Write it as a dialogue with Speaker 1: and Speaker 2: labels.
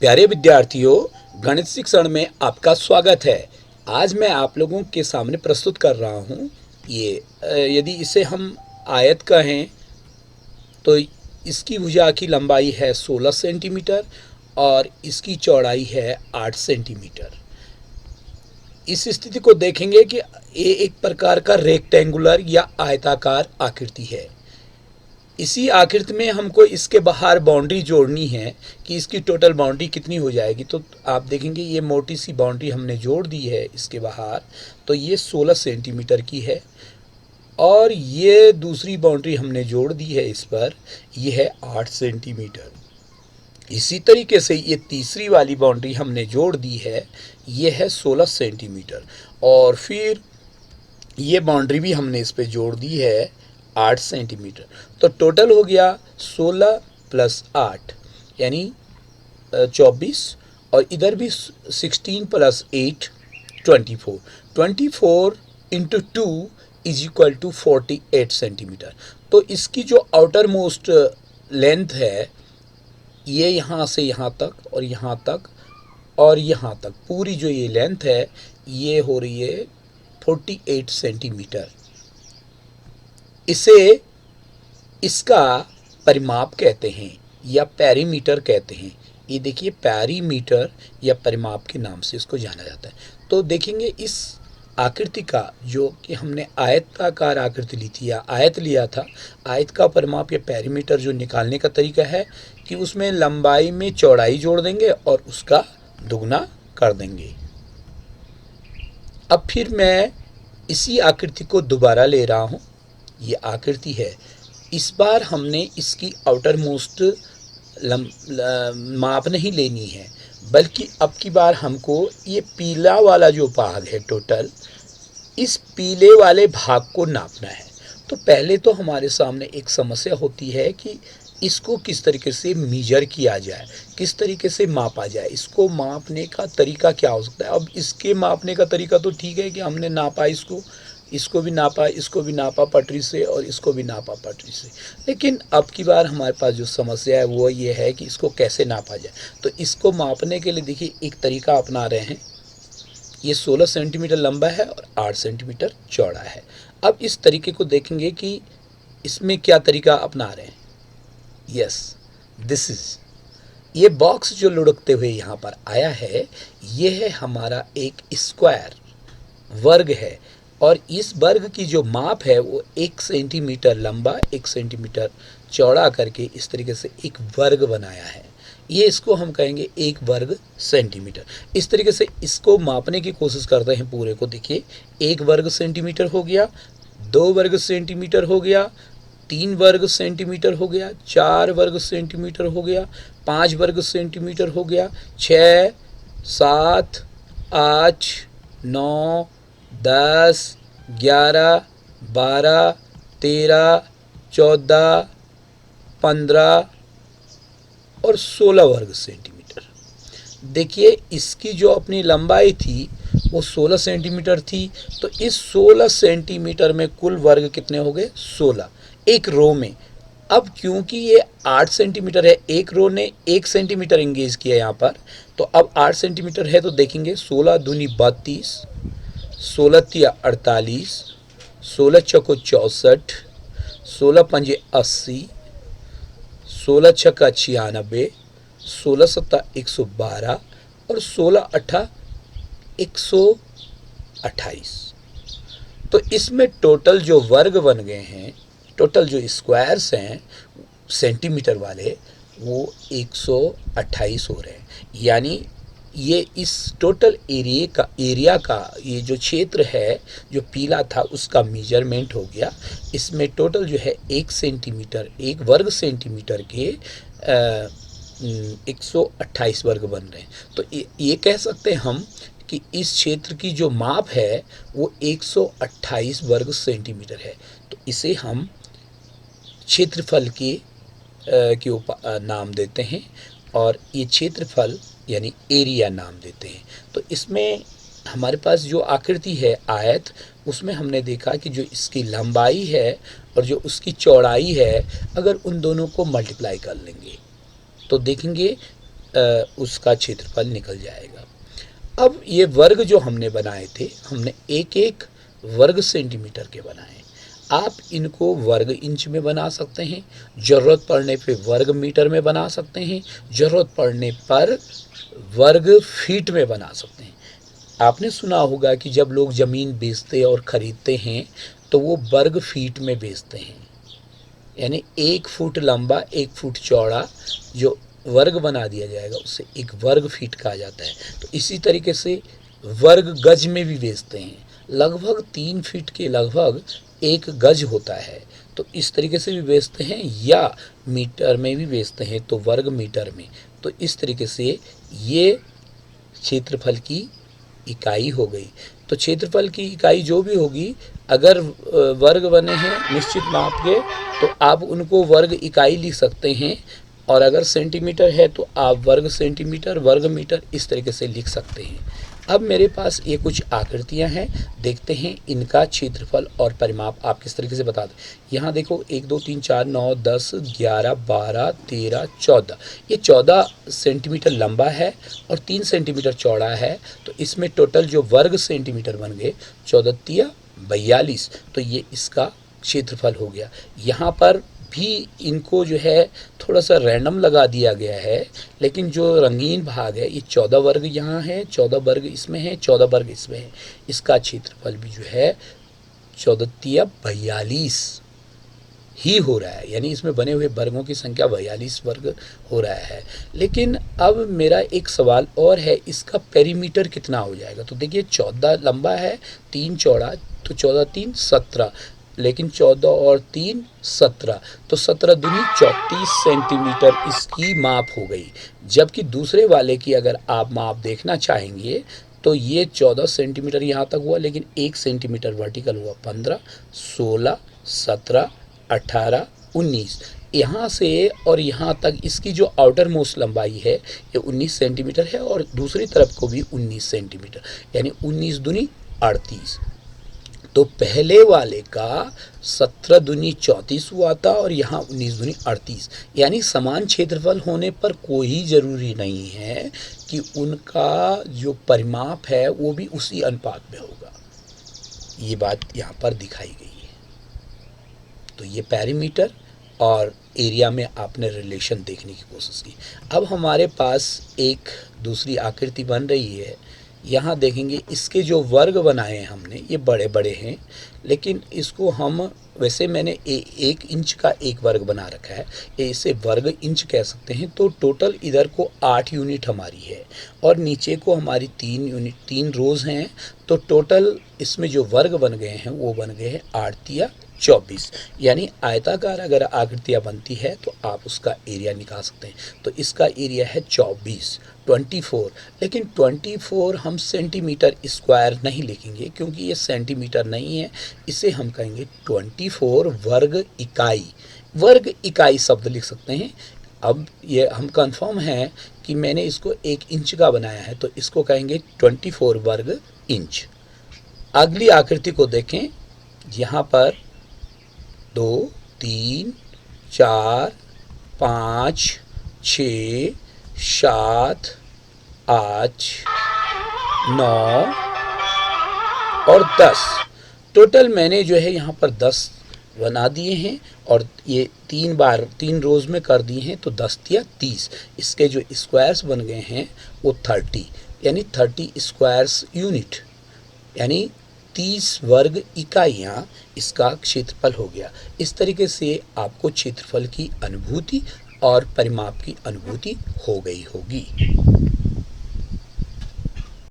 Speaker 1: प्यारे विद्यार्थियों, गणित शिक्षण में आपका स्वागत है। आज मैं आप लोगों के सामने प्रस्तुत कर रहा हूँ यदि इसे हम आयत कहें तो इसकी भुजा की लंबाई है 16 सेंटीमीटर और इसकी चौड़ाई है 8 सेंटीमीटर। इस स्थिति को देखेंगे कि ये एक प्रकार का रेक्टेंगुलर या आयताकार आकृति है। इसी आकृति में हमको इसके बाहर बाउंड्री जोड़नी है कि इसकी टोटल बाउंड्री कितनी हो जाएगी। तो आप देखेंगे ये मोटी सी बाउंड्री हमने जोड़ दी है इसके बाहर, तो ये 16 सेंटीमीटर की है और ये दूसरी बाउंड्री हमने जोड़ दी है इस पर, ये है 8 सेंटीमीटर। इसी तरीके से ये तीसरी वाली बाउंड्री हमने जोड़ दी है, ये है 16 सेंटीमीटर और फिर ये बाउंड्री भी हमने इस पे जोड़ दी है 8 सेंटीमीटर। तो टोटल हो गया 16 प्लस 8 यानी 24 और इधर भी 16 plus 8 24। 24 into 2 is equal to 48 centimetre. तो इसकी जो आउटर मोस्ट लेंथ है ये यहाँ से यहाँ तक और यहाँ तक और यहाँ तक, पूरी जो ये लेंथ है ये हो रही है 48 सेंटीमीटर। इसे इसका परिमाप कहते हैं या पेरीमीटर कहते हैं। ये देखिए पेरीमीटर या परिमाप के नाम से इसको जाना जाता है। तो देखेंगे इस आकृति का, जो कि हमने आयताकार आकृति ली थी या आयत लिया था, आयत का परिमाप या पेरीमीटर जो निकालने का तरीका है कि उसमें लंबाई में चौड़ाई जोड़ देंगे और उसका दुगना कर देंगे। अब फिर मैं इसी आकृति को दोबारा ले रहा हूँ। ये आकृति है, इस बार हमने इसकी आउटर मोस्ट माप नहीं लेनी है, बल्कि अब की बार हमको ये पीला वाला जो भाग है टोटल, इस पीले वाले भाग को नापना है। तो पहले तो हमारे सामने एक समस्या होती है कि इसको किस तरीके से मीजर किया जाए, किस तरीके से मापा जाए, इसको मापने का तरीका क्या हो सकता है। अब इसके मापने का तरीका तो ठीक है कि हमने नापा इसको भी नापा, इसको भी नापा पटरी से और इसको भी नापा पटरी से, लेकिन अब की बार हमारे पास जो समस्या है वो ये है कि इसको कैसे नापा जाए। तो इसको मापने के लिए देखिए एक तरीका अपना रहे हैं। ये 16 सेंटीमीटर लंबा है और 8 सेंटीमीटर चौड़ा है। अब इस तरीके को देखेंगे कि इसमें क्या तरीका अपना रहे हैं। यस, दिस इज ये बॉक्स जो लुढ़कते हुए यहाँ पर आया है, ये है हमारा एक स्क्वायर, वर्ग है और इस वर्ग की जो माप है वो 1 सेंटीमीटर लंबा 1 सेंटीमीटर चौड़ा करके इस तरीके से एक वर्ग बनाया है। ये इसको हम कहेंगे 1 वर्ग सेंटीमीटर। इस तरीके से इसको मापने की कोशिश करते हैं पूरे को। देखिए 1 वर्ग सेंटीमीटर हो गया, 2 वर्ग सेंटीमीटर हो गया, 3 वर्ग सेंटीमीटर हो गया, 4 वर्ग सेंटीमीटर हो गया, 5 वर्ग सेंटीमीटर हो गया, 6, 7, 8, 9, 10, 11, 12, 13, 14, 15 और 16 वर्ग सेंटीमीटर। देखिए इसकी जो अपनी लंबाई थी वो 16 सेंटीमीटर थी, तो इस 16 सेंटीमीटर में कुल वर्ग कितने हो गए? 16, एक रो में। अब क्योंकि ये 8 सेंटीमीटर है, एक रो ने 1 सेंटीमीटर इंगेज किया यहाँ पर, तो अब 8 सेंटीमीटर है तो देखेंगे 16 दूनी 32, 16 तिया 48, 16 चौको 64, 16 पंजे 80, 16 छक्का 96, 16 सत्ता 112 और 16 अट्ठा 128। तो इसमें टोटल जो वर्ग बन गए हैं, टोटल जो स्क्वायर्स हैं सेंटीमीटर वाले, वो 128 हो रहे हैं। यानी ये इस टोटल एरिया का ये जो क्षेत्र है जो पीला था उसका मेजरमेंट हो गया। इसमें टोटल जो है 1 सेंटीमीटर, 1 वर्ग सेंटीमीटर के 128 वर्ग बन रहे हैं। तो ये कह सकते हैं हम कि इस क्षेत्र की जो माप है वो 128 वर्ग सेंटीमीटर है। तो इसे हम क्षेत्रफल के नाम देते हैं और ये क्षेत्रफल यानी एरिया नाम देते हैं। तो इसमें हमारे पास जो आकृति है आयत, उसमें हमने देखा कि जो इसकी लंबाई है और जो उसकी चौड़ाई है, अगर उन दोनों को मल्टीप्लाई कर लेंगे तो देखेंगे उसका क्षेत्रफल निकल जाएगा। अब ये वर्ग जो हमने बनाए थे, हमने एक एक वर्ग सेंटीमीटर के बनाए। आप इनको वर्ग इंच में बना सकते हैं, ज़रूरत पड़ने पे वर्ग मीटर में बना सकते हैं, ज़रूरत पड़ने पर वर्ग फीट में बना सकते हैं। आपने सुना होगा कि जब लोग ज़मीन बेचते और ख़रीदते हैं तो वो वर्ग फीट में बेचते हैं, यानी 1 फुट लंबा 1 फुट चौड़ा जो वर्ग बना दिया जाएगा उसे एक वर्ग फीट कहा जाता है। तो इसी तरीके से वर्ग गज में भी बेचते हैं, लगभग 3 फीट के लगभग 1 गज होता है, तो इस तरीके से भी बेचते हैं, या मीटर में भी बेचते हैं तो वर्ग मीटर में। तो इस तरीके से ये क्षेत्रफल की इकाई हो गई। तो क्षेत्रफल की इकाई जो भी होगी, अगर वर्ग बने हैं निश्चित माप के तो आप उनको वर्ग इकाई लिख सकते हैं, और अगर सेंटीमीटर है तो आप वर्ग सेंटीमीटर, वर्ग मीटर इस तरीके से लिख सकते हैं। अब मेरे पास ये कुछ आकृतियां हैं, देखते हैं इनका क्षेत्रफल और परिमाप आप किस तरीके से बता दें। यहाँ देखो 1 2 3 4 9 10 11 12 13 14, ये 14 सेंटीमीटर लंबा है और 3 सेंटीमीटर चौड़ा है। तो इसमें टोटल जो वर्ग सेंटीमीटर बन गए 14 तिया 42, तो ये इसका क्षेत्रफल हो गया। यहाँ पर भी इनको जो है थोड़ा सा रैंडम लगा दिया गया है, लेकिन जो रंगीन भाग है ये 14 वर्ग यहाँ है, 14 वर्ग इसमें है, 14 वर्ग इसमें है। इसका क्षेत्रफल भी जो है 14 तिया 42 ही हो रहा है, यानी इसमें बने हुए वर्गों की संख्या 42 वर्ग हो रहा है। लेकिन अब मेरा एक सवाल और है, इसका पेरीमीटर कितना हो जाएगा। तो देखिए 14 लंबा है, 3 चौड़ा, तो 14 3 17, लेकिन 14 और 3 17, तो 17 दूनी 34 सेंटीमीटर इसकी माप हो गई। जबकि दूसरे वाले की अगर आप माप देखना चाहेंगे तो ये 14 सेंटीमीटर यहाँ तक हुआ, लेकिन 1 सेंटीमीटर वर्टिकल हुआ, 15 16 17 18 19, यहाँ से और यहाँ तक इसकी जो आउटर मोस्ट लंबाई है ये 19 सेंटीमीटर है, और दूसरी तरफ को भी 19 सेंटीमीटर, यानी 19 दूनी 38। तो पहले वाले का 17 दूनी 34 हुआ था और यहाँ 19 दूनी 38, यानी समान क्षेत्रफल होने पर कोई ज़रूरी नहीं है कि उनका जो परिमाप है वो भी उसी अनुपात में होगा। ये बात यहाँ पर दिखाई गई है। तो ये पेरीमीटर और एरिया में आपने रिलेशन देखने की कोशिश की। अब हमारे पास एक दूसरी आकृति बन रही है। यहाँ देखेंगे इसके जो वर्ग बनाए हैं हमने, ये बड़े बड़े हैं, लेकिन इसको हम वैसे मैंने 1 इंच का एक वर्ग बना रखा है, ये इसे वर्ग इंच कह सकते हैं। तो टोटल इधर को 8 यूनिट हमारी है और नीचे को हमारी 3 यूनिट, 3 रोज़ हैं। तो टोटल इसमें जो वर्ग बन गए हैं वो बन गए हैं 8 तिया 24, यानी आयताकार अगर आकृतियाँ बनती है तो आप उसका एरिया निकाल सकते हैं। तो इसका एरिया है 24, लेकिन 24 हम सेंटीमीटर स्क्वायर नहीं लिखेंगे क्योंकि ये सेंटीमीटर नहीं है, इसे हम कहेंगे 24 वर्ग इकाई। वर्ग इकाई शब्द लिख सकते हैं। अब ये हम कंफर्म हैं कि मैंने इसको 1 इंच का बनाया है, तो इसको कहेंगे 24 वर्ग इंच। अगली आकृति को देखें, यहाँ पर 2 3 4 5 6 7 8 9 और 10, टोटल मैंने जो है यहाँ पर 10 बना दिए हैं और ये 3 बार 3 रोज़ में कर दिए हैं, तो 10 या 30। इसके जो स्क्वायर्स बन गए हैं वो 30, यानी 30 स्क्वायर्स यूनिट, यानी 30 वर्ग इकाइयाँ इसका क्षेत्रफल हो गया। इस तरीके से आपको क्षेत्रफल की अनुभूति और परिमाप की अनुभूति हो गई होगी।